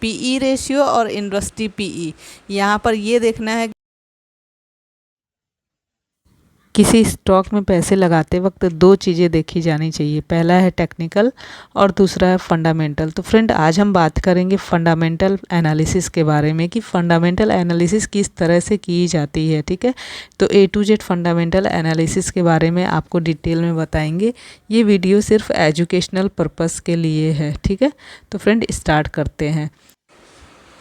PE ratio और investee PE. यहाँ पर ये देखना है किसी स्टॉक में पैसे लगाते वक्त दो चीज़ें देखी जानी चाहिए, पहला है टेक्निकल और दूसरा है फंडामेंटल। तो फ्रेंड आज हम बात करेंगे फंडामेंटल एनालिसिस के बारे में कि फंडामेंटल एनालिसिस किस तरह से की जाती है। ठीक है, तो ए टू जेड फंडामेंटल एनालिसिस के बारे में आपको डिटेल में बताएंगे। ये वीडियो सिर्फ एजुकेशनल पर्पस के लिए है। ठीक है, तो फ्रेंड स्टार्ट करते हैं।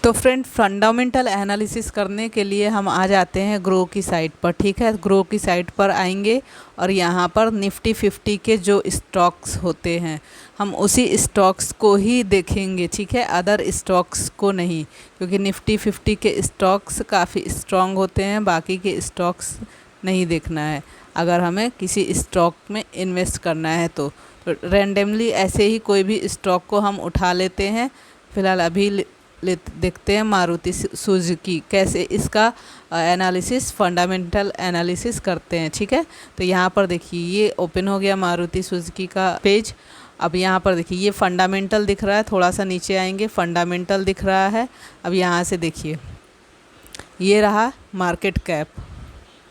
तो फ्रेंड फंडामेंटल एनालिसिस करने के लिए हम आ जाते हैं ग्रो की साइट पर। ठीक है, ग्रो की साइट पर आएंगे और यहाँ पर निफ्टी 50 के जो स्टॉक्स होते हैं हम उसी स्टॉक्स को ही देखेंगे। ठीक है, अदर स्टॉक्स को नहीं, क्योंकि निफ्टी 50 के स्टॉक्स काफ़ी स्ट्रॉन्ग होते हैं, बाकी के स्टॉक्स नहीं देखना है अगर हमें किसी स्टॉक में इन्वेस्ट करना है। तो रैंडमली ऐसे ही कोई भी स्टॉक को हम उठा लेते हैं। फ़िलहाल अभी देखते हैं मारुति सुजुकी कैसे इसका एनालिसिस फंडामेंटल एनालिसिस करते हैं। ठीक है, तो यहाँ पर देखिए ये ओपन हो गया मारुति सुजुकी का पेज। अब यहाँ पर देखिए ये फंडामेंटल दिख रहा है, थोड़ा सा नीचे आएंगे फंडामेंटल दिख रहा है। अब यहाँ से देखिए ये रहा मार्केट कैप।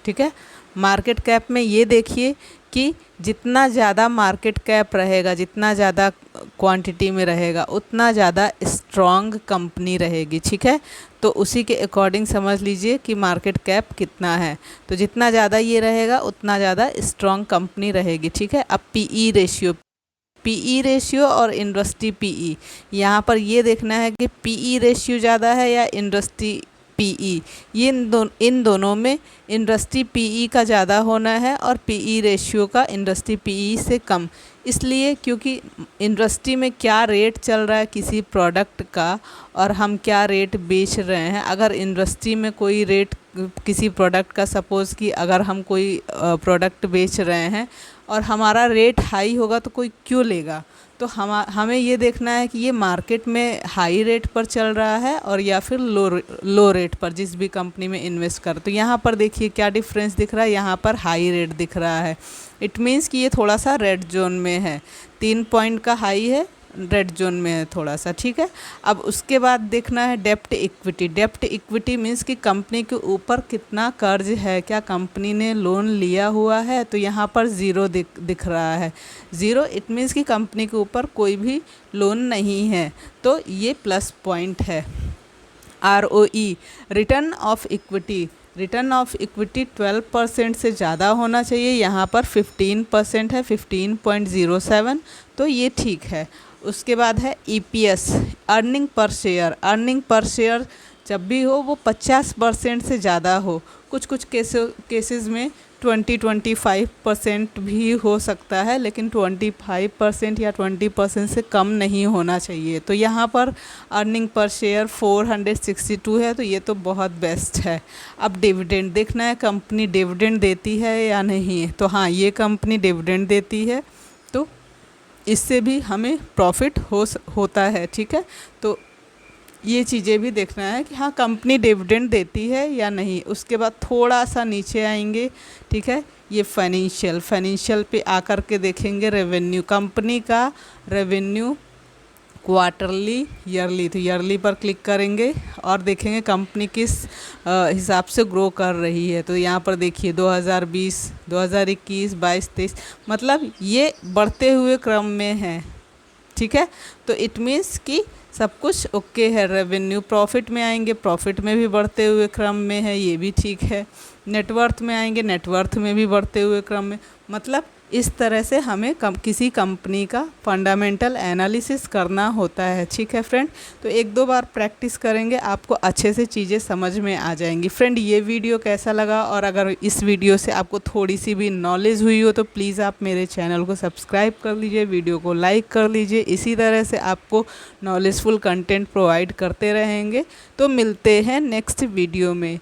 ठीक है, मार्केट कैप में ये देखिए कि जितना ज़्यादा मार्केट कैप रहेगा, जितना ज़्यादा क्वांटिटी में रहेगा, उतना ज़्यादा स्ट्रॉन्ग कंपनी रहेगी। ठीक है, तो उसी के अकॉर्डिंग समझ लीजिए कि मार्केट कैप कितना है। तो जितना ज़्यादा ये रहेगा उतना ज़्यादा स्ट्रॉन्ग कंपनी रहेगी। ठीक है, अब पीई रेशियो और इन्वेस्टी पीई, यहाँ पर ये देखना है कि पीई रेशियो ज़्यादा है या इन्वेस्टी पीई। ये इन दोनों में इंडस्ट्री पीई का ज़्यादा होना है और पीई रेशियो का इंडस्ट्री पीई से कम, इसलिए क्योंकि इंडस्ट्री में क्या रेट चल रहा है किसी प्रोडक्ट का और हम क्या रेट बेच रहे हैं। अगर इंडस्ट्री में कोई रेट किसी प्रोडक्ट का, सपोज़ कि अगर हम कोई प्रोडक्ट बेच रहे हैं और हमारा रेट हाई होगा तो कोई क्यों लेगा। तो हमें ये देखना है कि ये मार्केट में हाई रेट पर चल रहा है और या फिर लो रेट पर जिस भी कंपनी में इन्वेस्ट कर। तो यहाँ पर देखिए क्या डिफरेंस दिख रहा है, यहाँ पर हाई रेट दिख रहा है। इट मीन्स कि ये थोड़ा सा रेड जोन में है, 3 पॉइंट का हाई है, रेड जोन में है थोड़ा सा। ठीक है, अब उसके बाद देखना है डेप्ट इक्विटी। डेप्ट इक्विटी मीन्स कि कंपनी के ऊपर कितना कर्ज है, क्या कंपनी ने लोन लिया हुआ है। तो यहाँ पर ज़ीरो दिख रहा है, ज़ीरो। इट मीन्स कि कंपनी के ऊपर कोई भी लोन नहीं है, तो ये प्लस पॉइंट है। ROE return of equity, return of equity 12% से ज़्यादा होना चाहिए। यहाँ पर 15% है, 15.07, तो ये ठीक है। उसके बाद है EPS earning per share. Earning per share जब भी हो वो 50% से ज़्यादा हो, कुछ केसेस में 20-25% भी हो सकता है, लेकिन 25% या 20% से कम नहीं होना चाहिए। तो यहाँ पर अर्निंग पर शेयर 462 है, तो ये तो बहुत बेस्ट है। अब डिविडेंड देखना है कंपनी डिविडेंड देती है या नहीं। तो हाँ, ये कंपनी डिविडेंड देती है, तो इससे भी हमें प्रॉफिट होता है। ठीक है, तो ये चीज़ें भी देखना है कि हाँ कंपनी डिविडेंड देती है या नहीं। उसके बाद थोड़ा सा नीचे आएंगे। ठीक है, ये फाइनेंशियल पे आकर के देखेंगे रेवेन्यू, कंपनी का रेवेन्यू क्वार्टरली, ईयरली। तो ईयरली पर क्लिक करेंगे और देखेंगे कंपनी किस हिसाब से ग्रो कर रही है। तो यहाँ पर देखिए 2020, 2021, 22, 23, मतलब ये बढ़ते हुए क्रम में है। ठीक है, तो इट मीन्स कि सब कुछ ओके है। रेवेन्यू प्रॉफिट में आएंगे, प्रॉफिट में भी बढ़ते हुए क्रम में है, ये भी ठीक है। नेटवर्थ में आएंगे, नेटवर्थ में भी बढ़ते हुए क्रम में। मतलब इस तरह से हमें किसी कंपनी का फंडामेंटल एनालिसिस करना होता है। ठीक है फ्रेंड, तो 1-2 बार प्रैक्टिस करेंगे आपको अच्छे से चीज़ें समझ में आ जाएंगी। फ्रेंड ये वीडियो कैसा लगा, और अगर इस वीडियो से आपको थोड़ी सी भी नॉलेज हुई हो तो प्लीज़ आप मेरे चैनल को सब्सक्राइब कर लीजिए, वीडियो को लाइक कर लीजिए। इसी तरह से आपको नॉलेजफुल कंटेंट प्रोवाइड करते रहेंगे। तो मिलते हैं नेक्स्ट वीडियो में।